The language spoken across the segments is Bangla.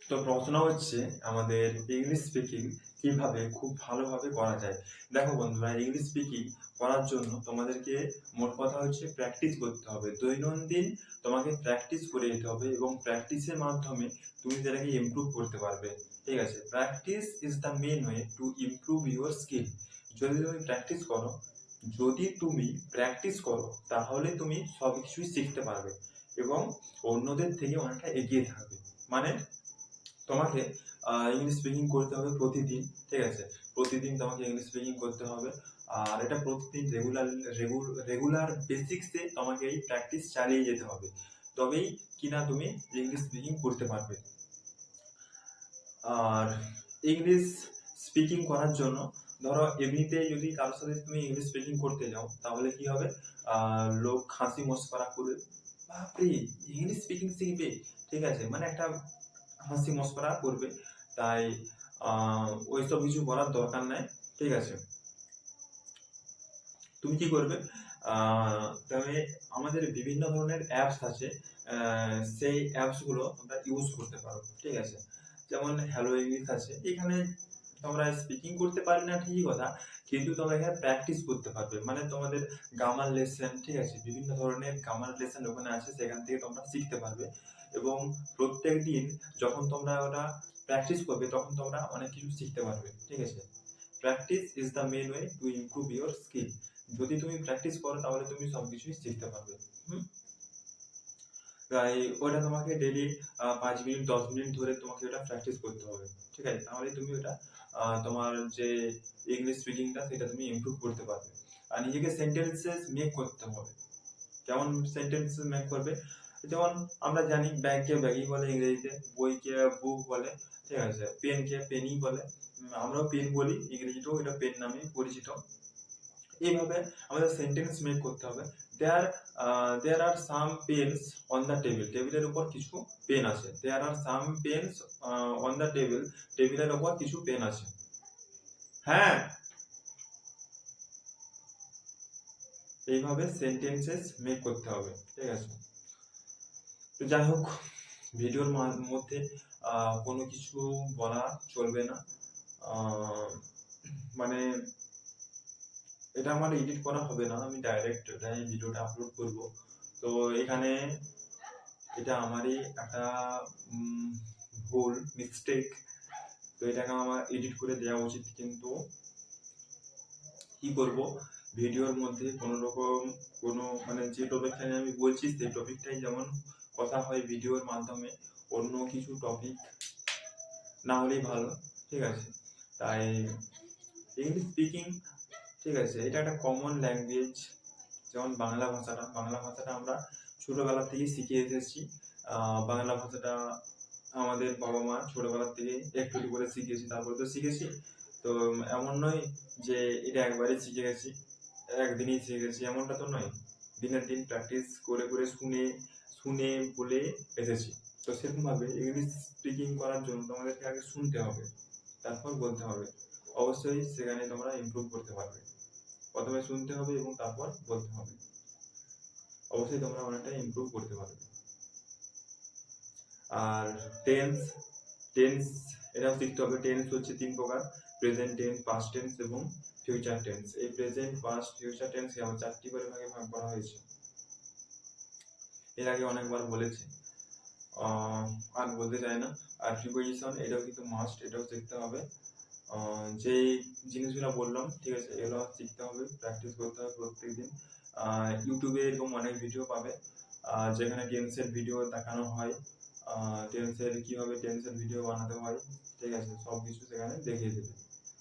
তো প্রশ্ন হচ্ছে আমাদের ইংলিশ স্পিকিং কিভাবে খুব ভালোভাবে করা যায়। দেখো বন্ধুরা, ইংলিশ স্পিকিং করার জন্য তোমাদেরকে মোট কথা হচ্ছে প্র্যাকটিস করতে হবে। দৈনন্দিন তোমাকে প্র্যাকটিস করে যেতে হবে এবং প্র্যাকটিসের মাধ্যমে তুমি সেটাকে ইমপ্রুভ করতে পারবে। ঠিক আছে, practice is the main way to improve your skill. যদি তুমি প্র্যাকটিস করো তাহলে তুমি সব কিছুই শিখতে পারবে এবং অন্যদের থেকে অনেকটা এগিয়ে থাকবে। মানে তোমাকে ইংলিশ স্পিকিং করতে হবে প্রতিদিন। ঠিক আছে, প্রতিদিন তোমাকে ইংলিশ স্পিকিং করতে হবে। আর এটা প্রতিদিন রেগুলার বেসিক্সে তোমাকে এই প্র্যাকটিস চালিয়ে যেতে হবে, তবেই কিনা তুমি ইংলিশ স্পিকিং করতে পারবে। আর ইংলিশ স্পিকিং করার জন্য ধরো এমনিতে যদি কারোর সাথে তুমি ইংলিশ স্পিকিং করতে যাও তাহলে কি হবে, লোক হাসি মস্করা করবে, বাপরে ইংলিশ স্পিকিং শিখবে। ঠিক আছে, মানে একটা হাসি মস্করা করবে। তাই ওইসব কিছু করার দরকার নাই। ঠিক আছে, তুমি কি করবে, তবে আমাদের বিভিন্ন ধরনের অ্যাপস আছে, সেই অ্যাপসগুলো তোমরা ইউজ করতে পারো। ঠিক আছে, যেমন হ্যালো ইংলিশ আছে, এখানে তোমরা স্পিকিং করতে পারবে না ঠিকই কথা, কিন্তু তোমরা এখানে প্র্যাকটিস করতে পারবে। মানে তোমাদের গ্রামার লেসন, ঠিক আছে, বিভিন্ন ধরনের গ্রামার লেসন ওখানে আছে, সেখান থেকে তোমরা শিখতে পারবে। এবং প্রত্যেক দিন যখন তোমরা ওটা প্র্যাকটিস করবে তখন তোমরা অনেক কিছু শিখতে পারবে। ঠিক আছে, practice is the main way to improve your skill. যদি তুমি প্র্যাকটিস করো তাহলে তুমি সবকিছুই শিখতে পারবে। তাই ওটা তোমাকে ডেইলি 5 মিনিট 10 মিনিট ধরে তোমাকে ওটা প্র্যাকটিস করতে হবে। ঠিক আছে, তাহলে তুমি ওটা তোমার যে ইংলিশ স্পিকিংটা সেটা তুমি ইমপ্রুভ করতে পারবে। আর নিজেকে সেন্টেন্সেস মেক করতে হবে। কেমন সেন্টেন্সেস মেক করবে, যেমন আমরা জানি ব্যাগকে ব্যাগই বলে ইংরেজিতে, বইকে বুক বলে, ঠিক আছে, পেনকে পেনই বলে, আমরাও পেন বলি, ইংরেজিতেও এটা পেন নামে পরিচিত। এইভাবে আমাদের সেন্টেন্স মেক করতে হবে। দেয়ার আর সাম পেনস অন দ্য টেবিল, টেবিলের উপর কিছু পেন আছে। দেয়ার আর সাম পেনস অন দ্য টেবিল, টেবিলের উপর কিছু পেন আছে। হ্যাঁ, এইভাবে সেন্টেন্সেস মেক করতে হবে। ঠিক আছে, তো যাই হোক, ভিডিওর মধ্যে কোনো কিছু বলা চলবে না। মানে এটা আমার এডিট করা হবে না, আমি ডাইরেক্ট এটাই ভিডিওটা আপলোড করব। তো এখানে এটা আমারই একটা ভুল মিস্টেক, তো এটাকে আমার এডিট করে দেওয়া উচিত, কিন্তু কি করব, ভিডিওর মধ্যে কোনো রকম কোনো মানে যে টপিকটা নিয়ে আমি বলছি সেই টপিকটাই যেমন কথা হয় ভিডিওর মাধ্যমে, অন্য কিছু টপিক না হলেই ভালো। ঠিক আছে, তাই ইংলিশ স্পিকিং, ঠিক আছে, এটা একটা কমন ল্যাঙ্গুয়েজ। যেমন বাংলা ভাষাটা আমরা ছোটবেলা থেকে শিখে এসেছি। বাংলা ভাষাটা আমাদের বাবা মা ছোটবেলা থেকে একটু একটু করে শিখেছি, তারপরে তো শিখেছি। তো এমন নয় যে এটা একবারে শিখে গেছি, একদিনই শিখে গেছি, এমনটা তো নয়। দিনের দিন প্র্যাকটিস করে করে শুনে শুনে বলে এসেছি। তো সেরকমভাবে ইংলিশ স্পিকিং করার জন্য তোমাদেরকে আগে শুনতে হবে, তারপর বলতে হবে। অবশ্যই সেখানে তোমরা ইমপ্রুভ করতে পারবে। প্রথমে শুনতে হবে এবং তারপর বলতে হবে, অবশ্যই তোমরা অনেকটা ইমপ্রুভ করতে পারবে। আর টেন্স টেন্স এটাও শিখতে হবে। টেন্স হচ্ছে 3 প্রকার: প্রেজেন্ট টেন্স, পাস্ট টেন্স এবং ফিউচার টেন্স। এই প্রেজেন্ট, পাস্ট, ফিউচার টেন্সকে আবার 4টি করে ভাগে ভাগ করা হয়েছে, এর আগে অনেকবার বলেছি, আর বলতে চাই না। আর প্রিপোজিশন, এটাও কিন্তু মাস্ট, এটাও শিখতে হবে। যে জিনিসগুলো বললাম, ঠিক আছে, এগুলো শিখতে হবে, প্র্যাকটিস করতে হবে প্রত্যেকদিন। ইউটিউবে এরকম অনেক ভিডিও পাবে যেখানে টেন্সের ভিডিও দেখানো হয়, টেন্সের কীভাবে টেন্সের ভিডিও বানাতে হয়, ঠিক আছে, সব কিছু সেখানে দেখিয়ে দেবে।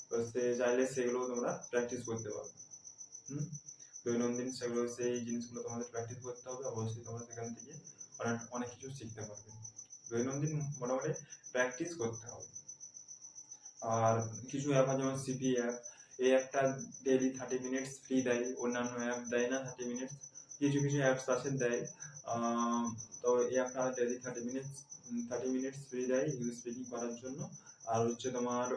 তো সে চাইলে সেগুলো তোমরা প্র্যাকটিস করতে পারো। দৈনন্দিন সেগুলো সেই জিনিসগুলো তোমাদের প্র্যাকটিস করতে হবে, অবশ্যই তোমরা সেখান থেকে অনেক কিছু শিখতে পারবে। দৈনন্দিন মোটামুটি প্র্যাকটিস করতে হবে। আর কিছু অ্যাপ আছে যেমন সিপি অ্যাপ, এই অ্যাপটা ডেইলি 30 মিনিটস ফ্রি দেয়, অন্যান্য অ্যাপ দেয় না 30 মিনিটস, কিছু কিছু অ্যাপস আছে দেয়। তো এই অ্যাপটা ডেইলি 30 মিনিটস ফ্রি দেয় ইংলিশ স্পিকিং করার জন্য। আর হচ্ছে তোমার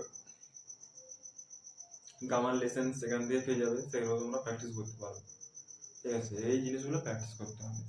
গ্রামার লেসন সেখান থেকে পেয়ে যাবে, সেগুলো তোমরা প্র্যাকটিস করতে পারো। ঠিক আছে, এই জিনিসগুলো প্র্যাকটিস করতে হবে।